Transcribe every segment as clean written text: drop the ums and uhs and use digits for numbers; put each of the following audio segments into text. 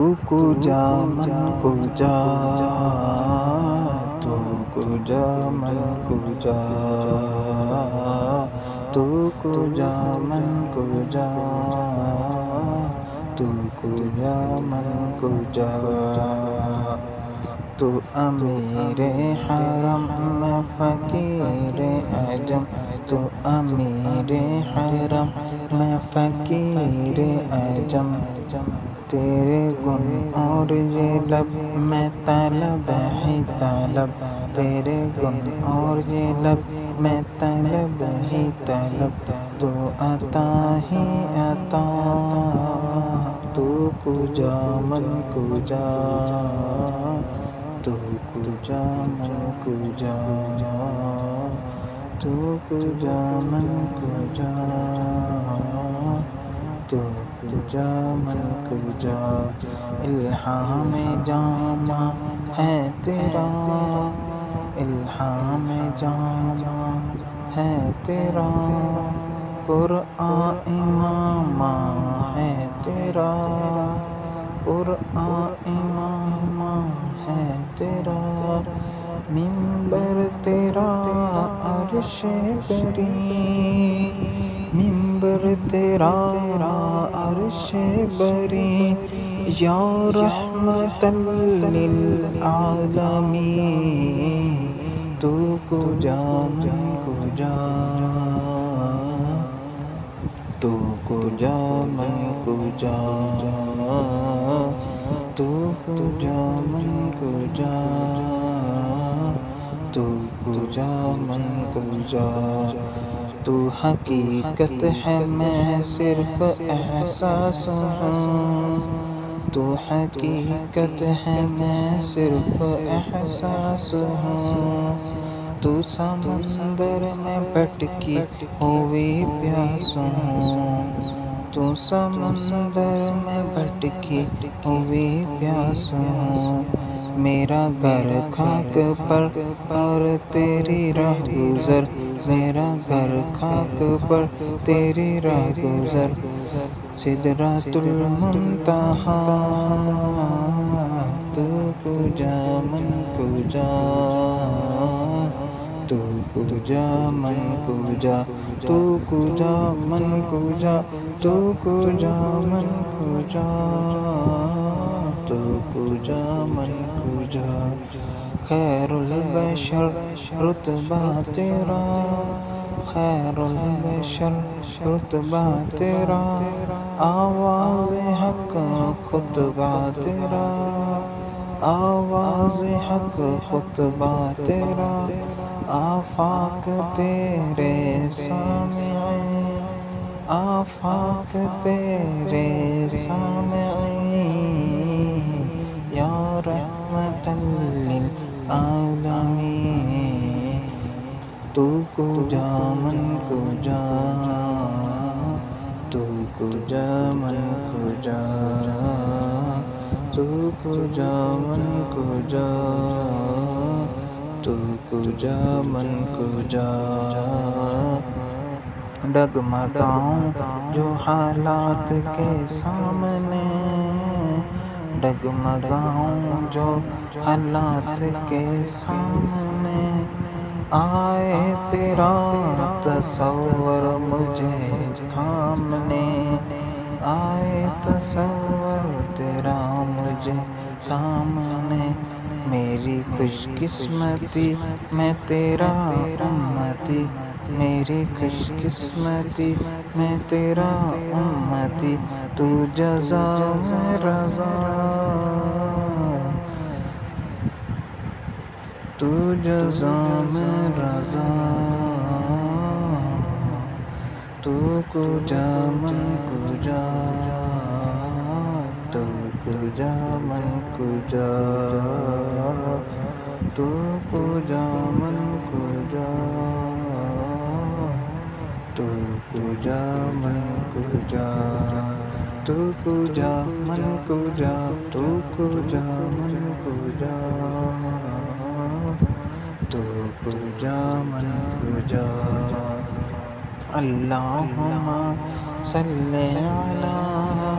تو کو جا من کو جا، تو کو جا من کو جا، تو کو جا من کو جا، تو کو جا من کو جا۔ تو امیر حرم میں فقیر اعظم، تو امیر حرم میں فقیر اعظم، تیرے گن اور یہ لب میں طلب ہی طلب، تیرے گن اور یہ لب میں طلب ہی طلب، تو عطا ہی عطا، تو کو جا من کو جا، تو کو جا من کو جا، تو کو جا من کو جا، تو کو جا من کو جا۔ الہام جامع ہے تیرا، الہام جامع ہے تیرا، قرآن امام ہے تیرا، قرآن امام ہے تیرا، منبر تیرا عرش بری، منبر تیرا عرش بری، یا رحمت للعالمین، تو کو جا من کو جا، تو کو جا من کو جا، تو کو جا من کو جا، تو کو جا من کو جا۔ تو حقیقت ہے میں صرف احساس ہوں، تو حقیقت ہے میں صرف احساس ہوں، تو سمندر میں بھٹکی ہوئی پیاس ہوں، تو سمندر میں بھٹکی ہوئی پیاس ہوں، میرا گھر خاک پر اور تیری راہ گزر، میرا گھر خاک پر تیری راہ گزر، سدرۃ المنتہا، تو کو جا من کو جا، تو کو جا من کو جا، تو کو جا من کو جا، تو کو جا من کو جا، تو کو جا من کو جا۔ خیر البشر رتبہ تیرا، خیر البشر رتبہ تیرا، آواز حق خطبہ تیرا، آواز حق خطبہ تیرا، آفاق تیرے سامعین، آفاق تیرے سامعین، یا رحمت للعالمین، تو کو جا من کو جا، تو کو جا من کو جا، تو کو جا من کو جا، تو کو جا من کو جا۔ ڈگمگاؤں جو حالات کے سامنے، ڈگمگاؤں جو حالات کے سامنے، آئے تیرا تصور مجھے تھامنے، آئے تصور تیرا مجھے تھامنے، میری خوش قسمتی میں تیرا امتی، میری خوش قسمتی میں تیرا امتی، تو جزا میں رضا، تو جزا میں رضا، تو کو جا من کو جا، تو کو جا من کو جا، تو کو جا من کو جا، تو کو جا من کو جا، تو کو جا من کو جا، تو کو جا من کو جا، تو کو جا من کو جا۔ اللہم صلی علی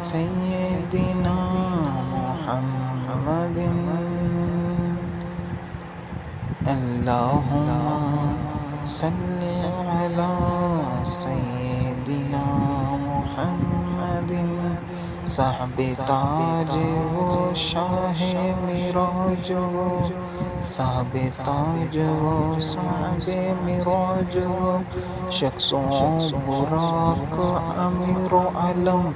سيدنا محمد اللهم صل على سيدنا محمد صاحب تاج و شاہ معراج و صاحب تاج و صاحب معراج و شخص براق امیر و علم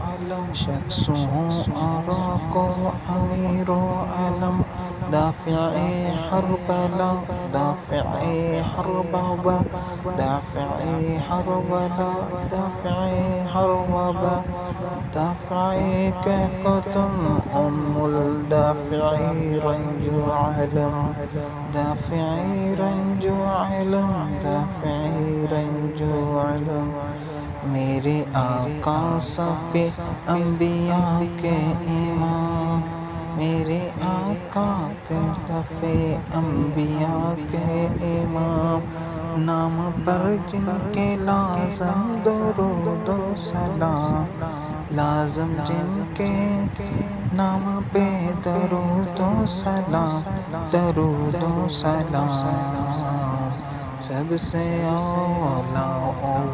شخص براق امیر و علم دافع حربلا دافع حربلا دافع حربلا دافع حربلا دافع كقدم الدافع رنج علم دافع رنج علم دافع رنج علم میرے آقا صفِ انبیاء کے امام میرے آقا کے صفِ انبیاء کے امام نام پر جن کے لازم درود و سلام لازم جن کے نام پہ درود و سلام درود و سلام سب سے اولا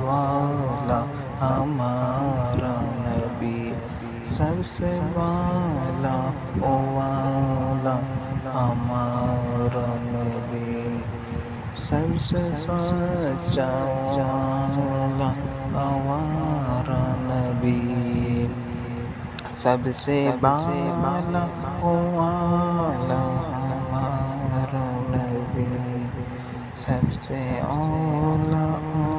والا ہمارا نبی سب سے والا والا ہمارا نبی سب سے سچا والا ہمارا نبی سب سے بالا والا ہمارا نبی سب سے اولا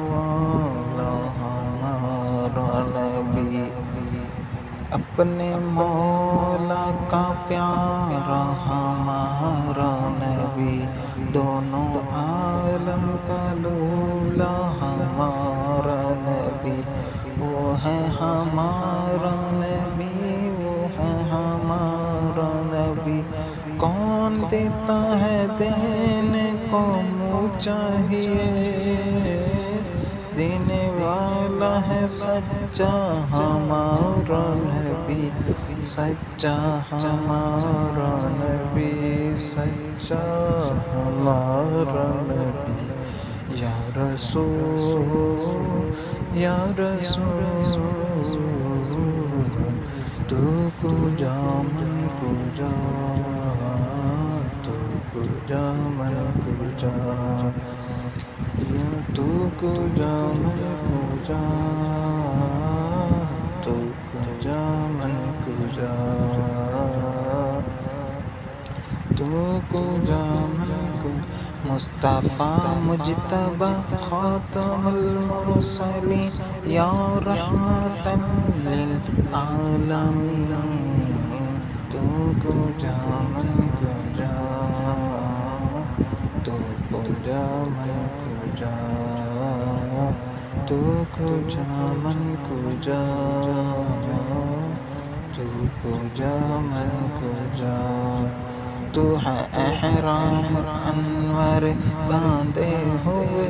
والا ہمارا نبی اپنے مولا کا پیارا ہمارا نبی دونوں عالم کا لولا ہمارا نبی وہ ہے ہمارا نبی وہ ہے ہمارا نبی کون دیتا ہے دینے کو منہ چاہیے دینے والا ہے سچا ہمارا نبی سچا ہمارا نبی سچا ہمارا نبی یا رسول یا رسول تو کجا من کجا تو کجا من کجا یا تو کجا من کجا تو کجا من کجا تو کجا من کجا مصطفیٰ مجتبی خاتم المرسلین یا رحمتا للعالمین تو کجا من کجا تو کجا من کجا تو کجا من کجا تو کجا من کجا تو ہے احرام انور باندھے ہوئے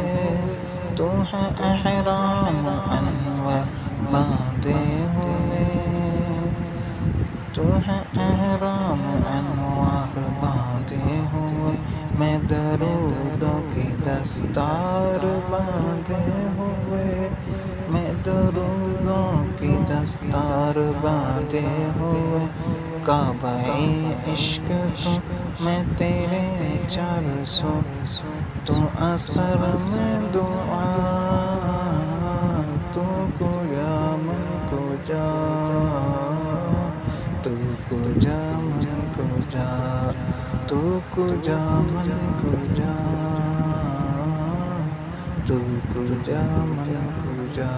تو ہے احرام انور باندھے ہوئے تو ہے احرام انوار باندھے ہوئے میں درودوں کی دستار باندھے ہوئے میں درودوں کی دستار باندھے ہوئے کعبہ عشق تو میں تیرے چرسو تو اثر میں دعا تو کجا من کجا تو کجا من کجا تو کجا من کجا تو کجا من کجا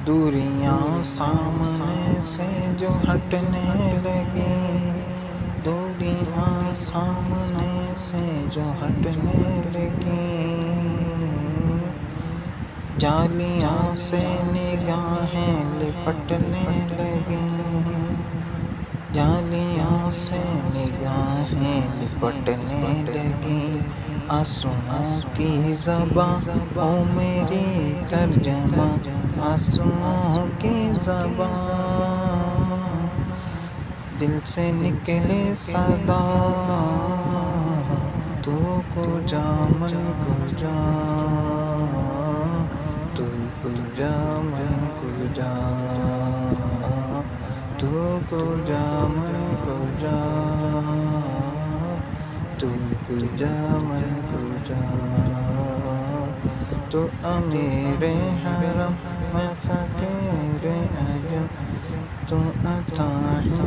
دوریاں سامنے سے جو ہٹنے لگی دوریاں سامنے سے جو ہٹنے لگی جالیوں سے نگاہیں لپٹنے لگیں جالیوں سے نگاہیں لپٹنے لگیں آنسوؤں کی زباں او میری ترجمہ آنسوؤں کی زبان، دل سے نکلے صدا، تو کجا من کجا، تو کجا من کجا، تو کجا من کجا، تو کجا من کجا، تو امیر حرم میں فقیر عجم، تو عطا ہے